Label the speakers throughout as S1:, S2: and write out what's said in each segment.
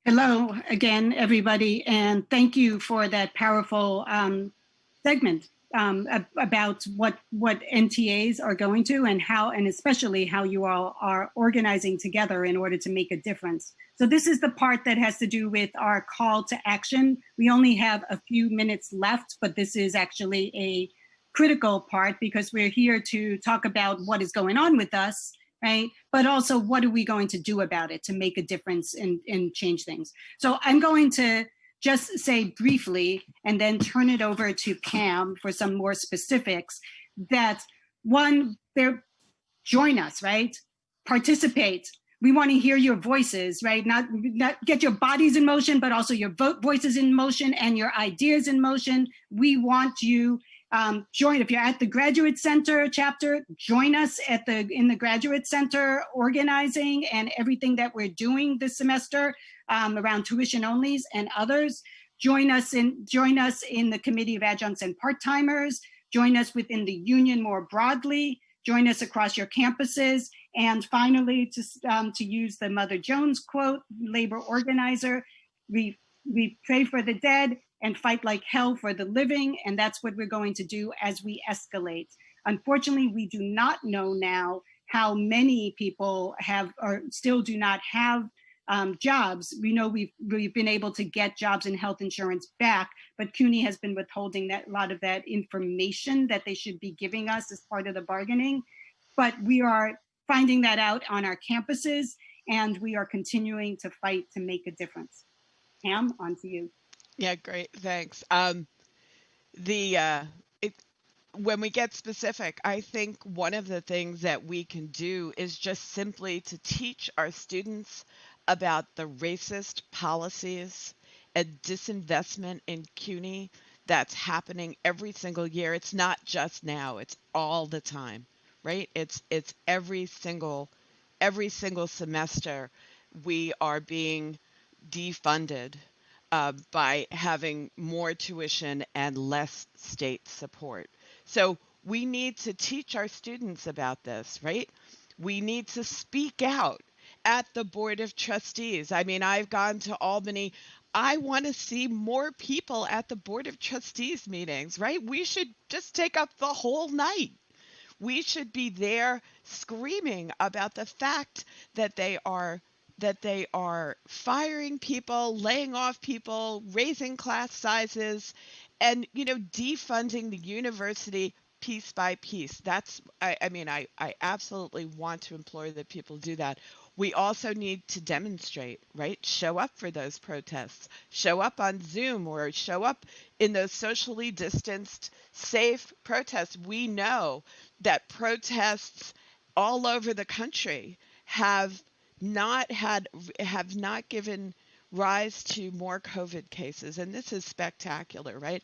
S1: Hello again, everybody, and thank you for that powerful segment about what NTAs are going to and how, and especially how you all are organizing together in order to make a difference. So this is the part that has to do with our call to action. We only have a few minutes left, but this is actually a critical part because we're here to talk about what is going on with us, right? But also, what are we going to do about it to make a difference and change things? So I'm going to just say briefly and then turn it over to Pam for some more specifics that one, join us, right? Participate. We want to hear your voices, right? Not get your bodies in motion, but also your voices in motion and your ideas in motion. We want you join. If you're at the Graduate Center chapter, join us in the Graduate Center organizing and everything that we're doing this semester around tuition onlys and others. Join us in the Committee of Adjuncts and Part-Timers. Join us within the union more broadly. Join us across your campuses. And finally, to use the Mother Jones quote, labor organizer, we pray for the dead and fight like hell for the living. And that's what we're going to do as we escalate. Unfortunately, we do not know now how many people have or still do not have jobs. We know we've been able to get jobs and health insurance back, but CUNY has been withholding a lot of that information that they should be giving us as part of the bargaining. But we are finding that out on our campuses, and we are continuing to fight to make a difference. Pam, on to you.
S2: Yeah, great. Thanks. When we get specific, I think one of the things that we can do is just simply to teach our students about the racist policies and disinvestment in CUNY that's happening every single year. It's not just now, it's all the time, right? It's every single semester we are being defunded by having more tuition and less state support. So we need to teach our students about this, right? We need to speak out at the Board of Trustees. I mean, I've gone to Albany. I want to see more people at the Board of Trustees meetings, right? We should just take up the whole night. We should be there screaming about the fact that they are firing people, laying off people, raising class sizes, and defunding the university piece by piece. That's I absolutely want to implore that people do that. We also need to demonstrate, right? Show up for those protests. Show up on Zoom or show up in those socially distanced, safe protests. We know that protests all over the country have not given rise to more COVID cases. And this is spectacular, right?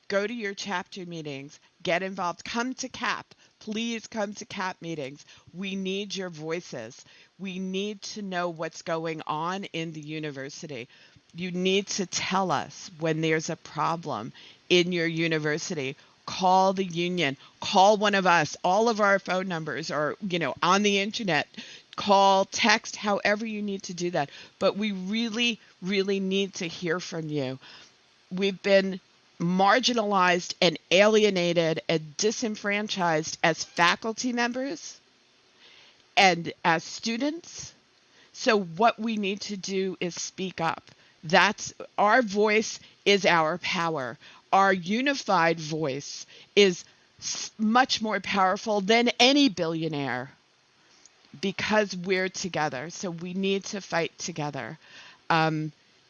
S2: Go to your chapter meetings, get involved, come to CAP. Please come to CAP meetings. We need your voices. We need to know what's going on in the university. You need to tell us when there's a problem in your university. Call the union, call one of us. All of our phone numbers are, on the internet. Call, text, however you need to do that. But we really, really need to hear from you. We've been marginalized and alienated and disenfranchised as faculty members and as students. So what we need to do is speak up. That's our voice is our power. Our unified voice is much more powerful than any billionaire because we're together. So we need to fight together.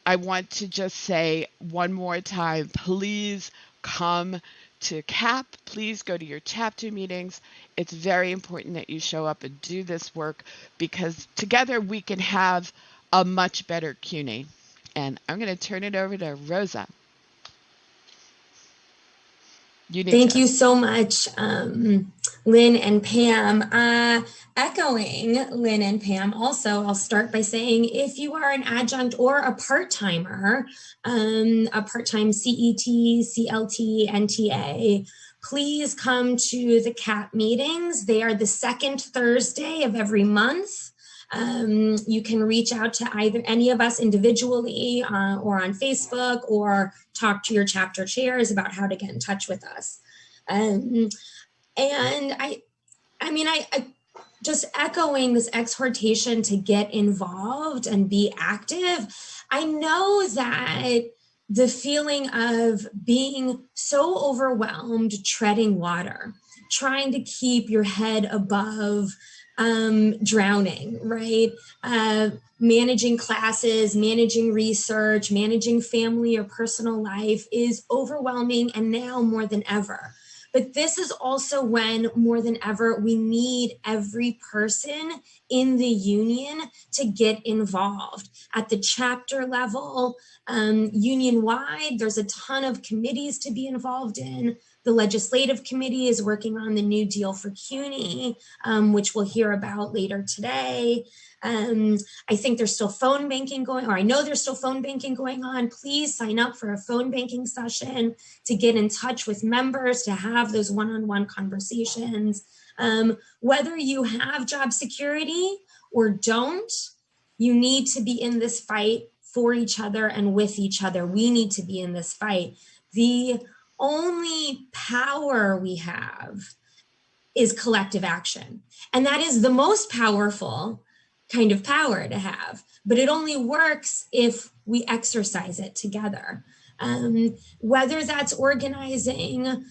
S2: I want to just say one more time, please come to CAP. Please go to your chapter meetings. It's very important that you show up and do this work because together we can have a much better CUNY. And I'm going to turn it over to Rosa.
S3: Thank you so much, Lynn and Pam. Echoing Lynn and Pam, also, I'll start by saying if you are an adjunct or a part-timer, a part-time CET, CLT, NTA, please come to the CAP meetings. They are the second Thursday of every month. You can reach out to either any of us individually or on Facebook, or talk to your chapter chairs about how to get in touch with us. And I just echoing this exhortation to get involved and be active. I know that the feeling of being so overwhelmed, treading water, trying to keep your head above drowning, right? Managing classes, managing research, managing family or personal life is overwhelming, and now more than ever. But this is also when, more than ever, we need every person in the union to get involved. At the chapter level, union-wide, there's a ton of committees to be involved in. The legislative committee is working on the new deal for CUNY, which we'll hear about later today. I think there's still phone banking going, or I know there's still phone banking going on. Please sign up for a phone banking session to get in touch with members, to have those one-on-one conversations. Whether you have job security or don't, you need to be in this fight for each other and with each other. We need to be in this fight. The only power we have is collective action. And that is the most powerful kind of power to have, but it only works if we exercise it together. Whether that's organizing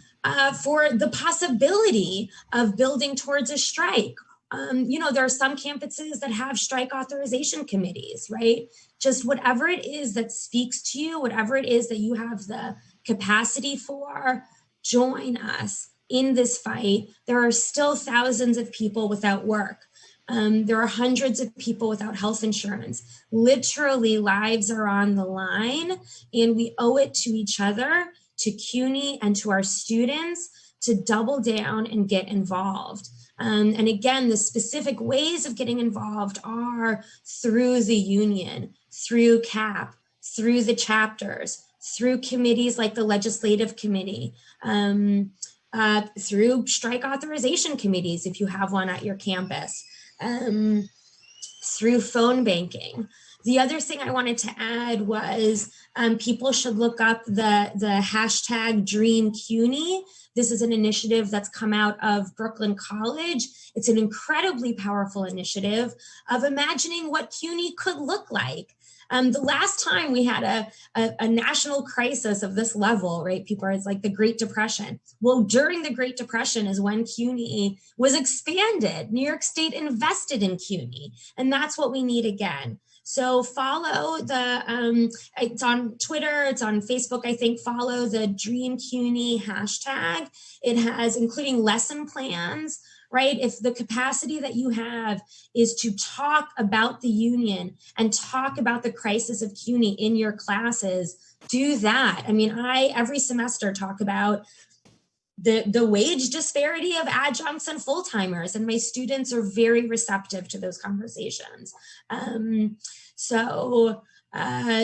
S3: for the possibility of building towards a strike. There are some campuses that have strike authorization committees, right? Just whatever it is that speaks to you, whatever it is that you have the capacity for, join us in this fight. There are still thousands of people without work. There are hundreds of people without health insurance. Literally, lives are on the line, and we owe it to each other, to CUNY, and to our students to double down and get involved. And again, the specific ways of getting involved are through the union, through CAP, through the chapters, through committees like the legislative committee, through strike authorization committees if you have one at your campus, through phone banking. The other thing I wanted to add was people should look up the hashtag Dream CUNY. This is an initiative that's come out of Brooklyn College. It's an incredibly powerful initiative of imagining what CUNY could look like. The last time we had a national crisis of this level, right? It's like the Great Depression. Well, during the Great Depression is when CUNY was expanded. New York State invested in CUNY, and that's what we need again. So follow it's on Twitter, it's on Facebook, I think, follow the Dream CUNY hashtag. It has, including lesson plans, right? If the capacity that you have is to talk about the union and talk about the crisis of CUNY in your classes, do that. I mean, I every semester talk about the wage disparity of adjuncts and full-timers, and my students are very receptive to those conversations. So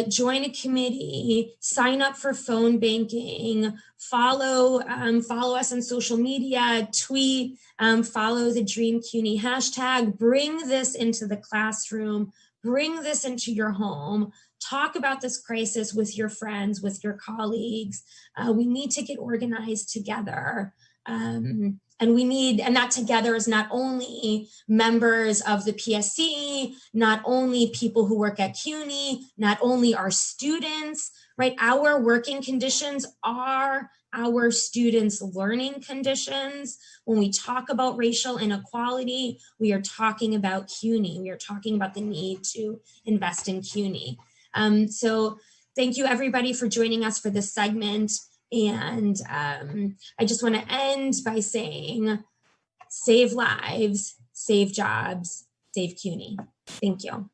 S3: join a committee, sign up for phone banking, follow us on social media, tweet, follow the Dream CUNY hashtag, bring this into the classroom, bring this into your home, talk about this crisis with your friends, with your colleagues. We need to get organized together. And that together is not only members of the PSC, not only people who work at CUNY, not only our students, right? Our working conditions are our students' learning conditions. When we talk about racial inequality, we are talking about CUNY. We are talking about the need to invest in CUNY. So thank you everybody for joining us for this segment. And I just want to end by saying, save lives, save jobs, save CUNY. Thank you.